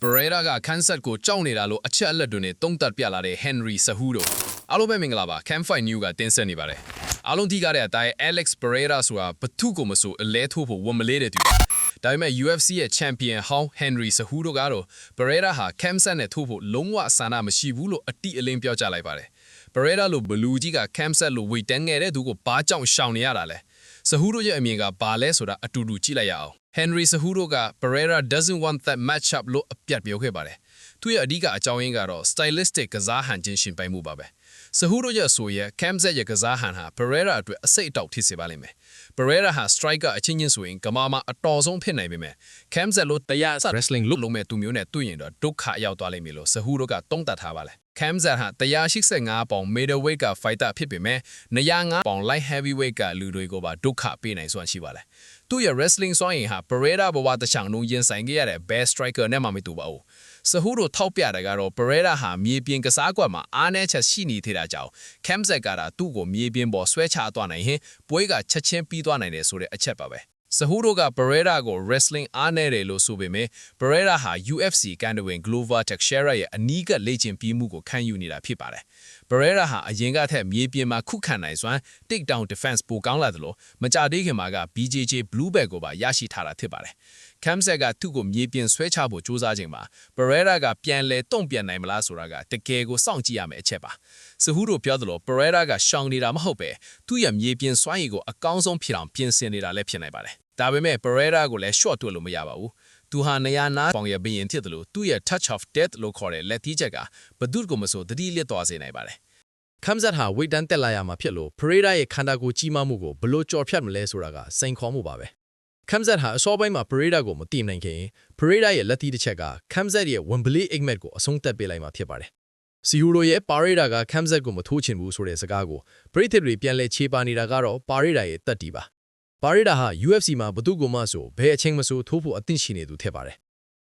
Pereira ကခန်းဆက်ကိုကြောက်နေတာလို့အချက်အလက်တွေနဲ့တုံးတက်ပြလာတဲ့ Henry Cejudo အားလုံးပဲမင်္ဂလာပါ Campfight New ကတင်ဆက်နေပါတယ်အားလုံးဒီကားတဲ့အတိုင်း Alex Pereira ဆိုတာဘသူ့ကိုမဆိုအလဲထိုးဖို့ဝန်မလေးတဲ့သူဒါပေမဲ့ UFC ရဲ့ Champion ဟောင်း Henry Cejudo ကတော့ Pereira ဟာ Cam ဆက်နဲ့ထိုးဖို့လုံးဝအဆန္ဒမရှိဘူးလို့အတိအလင်းပြောကြားလိုက်ပါတယ် Pereira လို့ဘလူးကြီးက Cam ဆက်လို့ဝေတန်းငယ်တဲ့သူကိုဘာကြောင့်ရှောင်နေရတာလဲ Cejudo ရဲ့အမြင်ကဘာလဲဆိုတာအတူတူကြည့်လိုက်ရအောင် Henry Cejudo က Pereira doesn't want that matchup လို့အပြတ်ပြောခဲ့ပါတယ်သူရဲ့အဓိကအကြောင်းရင်းကတော့ stylistic ကစားဟန်ချင်းရှင်ပိုင်မှုပါပဲ Cejudo ရဲ့ဆိုရ Cam ဆက်ရဲ့ကစားဟန်ဟာ Pereira အတွက်အစိတ်အတောက်ထိစေပါလိမ့်မယ် Pereira ဟာ striker အချင်းချင်းဆိုရင်ကမာမှာအတော်ဆုံးဖြစ်နိုင်ပေမဲ့ Cam ဆက်လို့တရားစ wrestling လုပ်လို့မဲ့သူမျိုးနဲ့တွေ့ရင်တော့ဒုက္ခရောက်သွားလိမ့်မယ်လို့ Cejudo ကတုံးတက်ထားပါလေ Cam ဆက်ဟာ185ပေါင် middleweight က fighter ဖြစ်ပေမဲ့205ပေါင် light heavyweight ကလူတွေကိုပါဒုက္ခပေးနိုင်စွမ်းရှိပါလေသူရဲ့ wrestling စွမ်းရည်ဟာ Pereira ဘဝတစ်ချောင်းလုံးရင်ဆိုင်ခဲ့ရတဲ့ best striker နဲ့မှမတူပါဘူး Cejudo ထောက်ပြတဲ့ကတော့ Pereira ဟာမြေပြင်ကစားကွက်မှာအားနည်းချက်ရှိနေသေးတာကြောင့် Cam ဆက်ကသူ့ကိုမြေပြင်ပေါ်ဆွဲချသွားနိုင်ရင်ပွဲကချက်ချင်းပြီးသွားနိုင်တယ်ဆိုတဲ့အချက်ပါပဲ Cejudo က Pereira ကို wrestling အားနည်းတယ်လို့ဆိုပေမဲ့ Pereira ဟာ UFC ကန်တဝင် Glover Teixeira ရဲ့အနီးကပ်လေ့ကျင့်ပြီးမှုကိုခံယူနေတာဖြစ်ပါတယ် Pereira ဟာအရင်ကထက်မြေပြင်မှာခုခံနိုင်စွမ်း takedown defense ပိုကောင်းလာတယ်လို့မကြသေးခင်မှာက BJJ Blue Belt ကိုပါရရှိထားတာဖြစ်ပါတယ် Cam ဆက်ကသူ့ကိုမြေပြင်ဆွဲချဖို့ကြိုးစားချိန်မှာ Pereira ကပြန်လဲတုံ့ပြန်နိုင်မလားဆိုတာကတကယ်ကိုစောင့်ကြည့်ရမယ့်အချက်ပါ Cejudo ပြောသလို Pereira ကရှောင်နေတာမဟုတ်ပဲသူ့ရဲ့မြေပြင်စွမ်းရည်ကိုအကောင်းဆုံးဖြစ်အောင်ပြင်ဆင်နေတာလည်းဖြစ်နိုင်ပါတယ်ဒါပေမဲ့ Pereira ကိုလည်း short တွက်လို့မရပါဘူးသူဟာ200ပေါင်ရဲ့ဘရင်ဖြစ်တယ်လို့သူ့ရဲ့ touch of death လို့ခေါ်တဲ့လက်သီးချက်ကဘသူ့ကိုမဆိုတတိလစ်သွားစေနိုင်ပါတယ် Cam ဆက်ဟာဝိတ်တန်းတက်လာရမှာဖြစ်လို့ Pereira ရဲ့ခန္ဓာကိုယ်ကြီးမားမှုကိုဘလို့ကြော်ဖြတ်မလဲဆိုတာကစိန်ခေါ်မှုပါပဲ Cam ဆက်ဟာအစောပိုင်းမှာ Pereira ကိုမတိနိုင်ခင် Pereira ရဲ့လက်သီးတစ်ချက်က Cam ဆက်ရဲ့ Wembley Egmet ကိုအဆုံးသတ်ပေးလိုက်မှာဖြစ်ပါတယ် Cejudo ရဲ့ Pereira က Cam ဆက်ကိုမထိုးချင်ဘူးဆိုတဲ့စကားကိုပရိသတ်တွေပြန်လဲချေပါနေတာကတော့ Pereira ရဲ့တက်တီပါ Pereira ဟာ UFC မှာဘသူ့ကိုမှဆိုဘယ်အချိန်မှဆိုထိုးဖို့အသင့်ရှိနေသူဖြစ်ပါတယ်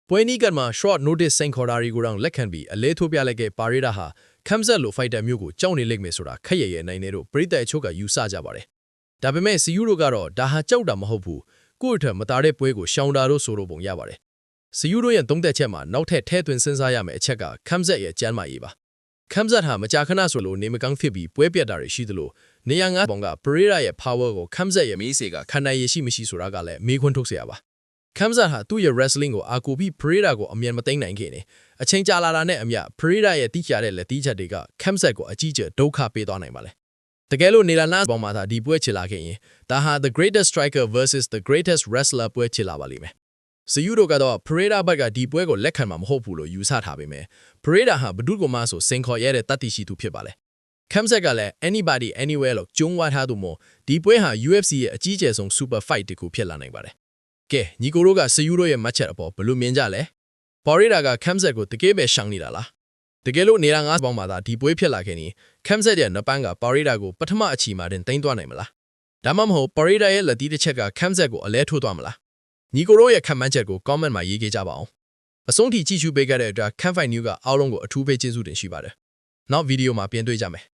ပွဲနီးကမှာ short notice စိန်ခေါ်တာတွေကိုတော့လက်ခံပြီးအလဲထိုးပြလိုက်တဲ့ Pereira ဟာ Cam ဆက်လို fighter မျိုးကိုကြောက်နေလိမ့်မယ်ဆိုတာခက်ရရဲ့နိုင်နေတော့ပရိသတ်အချို့ကယူဆကြပါတယ်ဒါပေမဲ့ Cejudo ကတော့ဒါဟာကြောက်တာမဟုတ်ဘူးကိုယ့်အထက်မတားတဲ့ပွဲကိုရှောင်တာလို့ဆိုလို့ပုံရပါတယ် Cejudo ရဲ့သုံးသက်ချက်မှာနောက်ထပ်ထဲသွင်းစဉ်းစားရမယ့်အချက်က Cam ဆက်ရဲ့ကျန်းမာရေးပါ Cam ဆက်ဟာမကြာခဏဆိုလို့နေမကောင်းဖြစ်ပြီးပွဲပြတ်တာတွေရှိသလို205ပေါင်က Pereira ရဲ့ power ကို Cam ဆက်ရဲ့မေးစေကခံနိုင်ရရှိမရှိဆိုတာကလည်းမေးခွန်းထုတ်เสียပါ Cam ဆက်ဟာသူ့ရဲ့ wrestling ကိုအားကိုပြီး Pereira ကိုအမြန်မသိမ်းနိုင်ခဲ့နေအချိန်ကြာလာတာနဲ့အမျှ Pereira ရဲ့တိကျတဲ့လက်တီးချက်တွေက Cam ဆက်ကိုအကြီးကျယ်ဒုက္ခပေးသွားနိုင်ပါလေတကယ်လို့နေလာနာပေါင်မှာသာဒီပွဲချလာခဲ့ရင်ဒါဟာ the greatest striker versus the greatest wrestler ပွဲချလာပါလိမ့်မယ် Cejudo ကတော့ Pereira ဘက်ကဒီပွဲကိုလက်ခံမှာမဟုတ်ဘူးလို့ယူဆထားပေမဲ့ Pereira ဟာဘဒုကမှဆိုစင်ခေါ်ရတဲ့တတ်သိရှိသူဖြစ်ပါလေ Cam ဆက်ကလည်း anybody anywhere လို့ကျုံးဝါထားသူမို့ဒီပွဲဟာ UFC ရဲ့အကြီးကျယ်ဆုံး super fight တခုဖြစ်လာနိုင်ပါတယ်ကဲညီကိုတို့က Cejudo ရဲ့ match အပေါ်ဘယ်လိုမြင်ကြလဲ Pereira က Cam ဆက်ကိုတကယ်ပဲရှောင်နေတာလားတကယ်လို့နေတာ9ပေါင်မှာသာဒီပွဲဖြစ်လာခဲ့ရင် Cam ဆက်ရဲ့နပန်းက Pereira ကိုပထမအချီမှာတင်သိမ်းသွားနိုင်မလားဒါမှမဟုတ် Pereira ရဲ့လက်တီးတစ်ချက်က Cam ဆက်ကိုအလဲထိုးသွားမလားညီကိုတို့ရဲ့ခံမှန်းချက်ကို comment မှာရေးခဲ့ကြပါအောင်အဆုံးထိကြည့်ရှုပေးခဲ့တဲ့အတွက် Campfight New ကအားလုံးကိုအထူးပဲကျေးဇူးတင်ရှိပါတယ်နောက်ဗီဒီယိုမှာပြန်တွေ့ကြမယ်